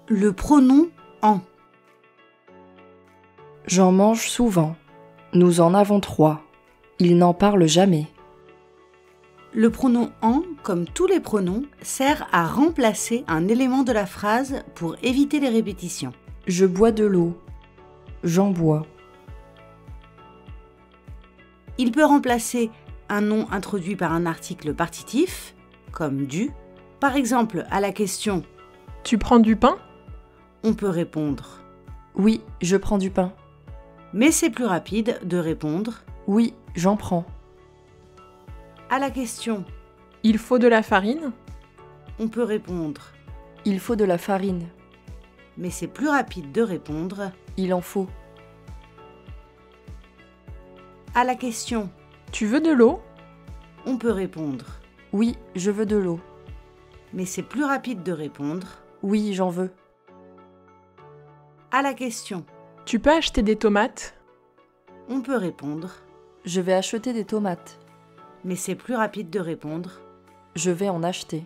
Le pronom en. J'en mange souvent. Nous en avons 3. Il n'en parle jamais. Le pronom en, comme tous les pronoms, sert à remplacer un élément de la phrase pour éviter les répétitions. Je bois de l'eau. J'en bois. Il peut remplacer un nom introduit par un article partitif, comme du. Par exemple, à la question « Tu prends du pain ?» on peut répondre « Oui, je prends du pain. » Mais c'est plus rapide de répondre « Oui, j'en prends. » À la question « Il faut de la farine ?» on peut répondre « Il faut de la farine. » Mais c'est plus rapide de répondre « Il en faut. » À la question « Tu veux de l'eau ?» on peut répondre « Oui, je veux de l'eau. » Mais c'est plus rapide de répondre « Oui, j'en veux. » À la question « Tu peux acheter des tomates ?» on peut répondre « Je vais acheter des tomates. » Mais c'est plus rapide de répondre « Je vais en acheter. »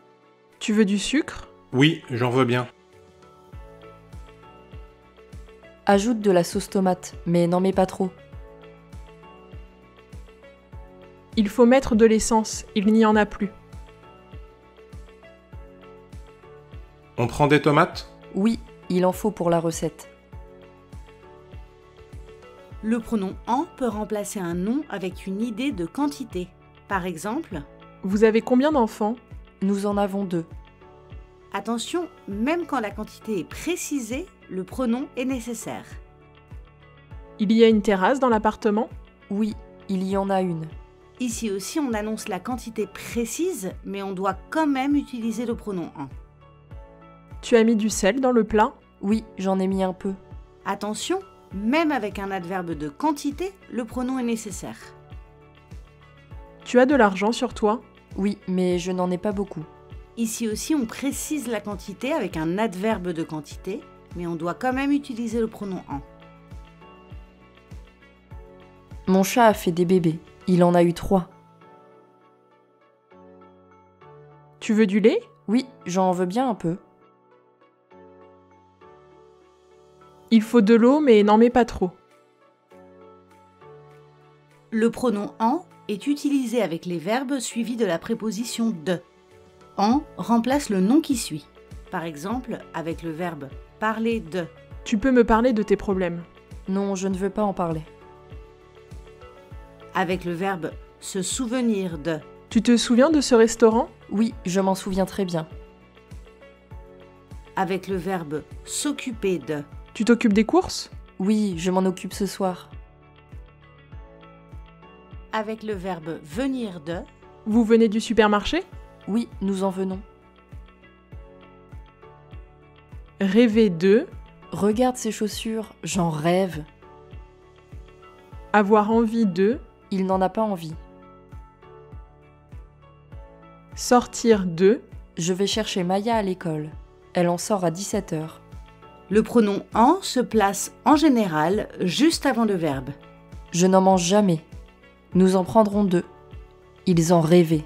« Tu veux du sucre ?» Oui, j'en veux bien. Ajoute de la sauce tomate, mais n'en mets pas trop. Il faut mettre de l'essence, il n'y en a plus. On prend des tomates ? Oui, il en faut pour la recette. Le pronom en peut remplacer un nom avec une idée de quantité. Par exemple, vous avez combien d'enfants ? Nous en avons 2. Attention, même quand la quantité est précisée, le pronom est nécessaire. Il y a une terrasse dans l'appartement ? Oui, il y en a une. Ici aussi, on annonce la quantité précise, mais on doit quand même utiliser le pronom en. Tu as mis du sel dans le plat ? Oui, j'en ai mis un peu. Attention, même avec un adverbe de quantité, le pronom est nécessaire. Tu as de l'argent sur toi ? Oui, mais je n'en ai pas beaucoup. Ici aussi, on précise la quantité avec un adverbe de quantité, mais on doit quand même utiliser le pronom en. Mon chat a fait des bébés. Il en a eu 3. Tu veux du lait ? Oui, j'en veux bien un peu. Il faut de l'eau, mais n'en mets pas trop. Le pronom en est utilisé avec les verbes suivis de la préposition de. En remplace le nom qui suit. Par exemple, avec le verbe parler de. Tu peux me parler de tes problèmes. Non, je ne veux pas en parler. Avec le verbe se souvenir de. Tu te souviens de ce restaurant ? Oui, je m'en souviens très bien. Avec le verbe s'occuper de. Tu t'occupes des courses ? Oui, je m'en occupe ce soir. Avec le verbe venir de. Vous venez du supermarché ? Oui, nous en venons. Rêver de. Regarde ces chaussures, j'en rêve. Avoir envie de. Il n'en a pas envie. Sortir de. Je vais chercher Maya à l'école. Elle en sort à 17h. Le pronom en se place en général juste avant le verbe. Je n'en mange jamais. Nous en prendrons 2. Ils en rêvaient.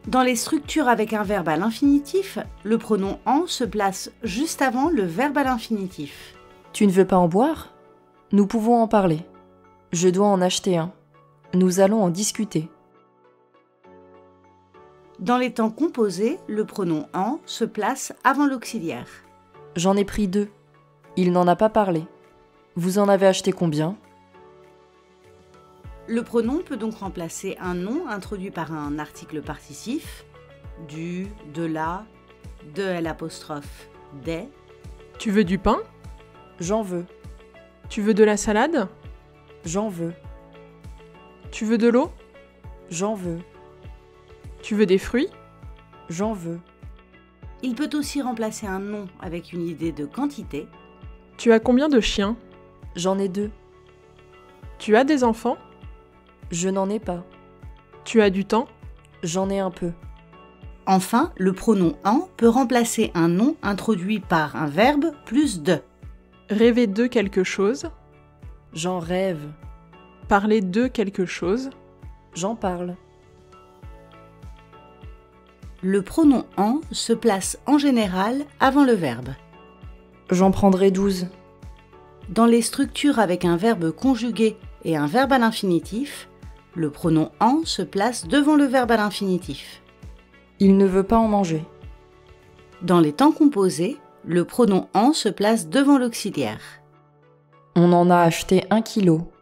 Dans les structures avec un verbe à l'infinitif, le pronom en se place juste avant le verbe à l'infinitif. Tu ne veux pas en boire ? Nous pouvons en parler. Je dois en acheter un. Nous allons en discuter. Dans les temps composés, le pronom en se place avant l'auxiliaire. J'en ai pris 2. Il n'en a pas parlé. Vous en avez acheté combien ? Le pronom peut donc remplacer un nom introduit par un article particip, du, de la, de l'apostrophe, des. Tu veux du pain ? J'en veux. Tu veux de la salade ? J'en veux. Tu veux de l'eau ? J'en veux. Tu veux des fruits ? J'en veux. Il peut aussi remplacer un nom avec une idée de quantité. Tu as combien de chiens ? J'en ai 2. Tu as des enfants ? Je n'en ai pas. Tu as du temps ? J'en ai un peu. Enfin, le pronom en peut remplacer un nom introduit par un verbe plus de. Rêver de quelque chose. J'en rêve. Parler de quelque chose. J'en parle. Le pronom en se place en général avant le verbe. J'en prendrai 12. Dans les structures avec un verbe conjugué et un verbe à l'infinitif, le pronom en se place devant le verbe à l'infinitif. Il ne veut pas en manger. Dans les temps composés, le pronom en se place devant l'auxiliaire. On en a acheté 1 kilo.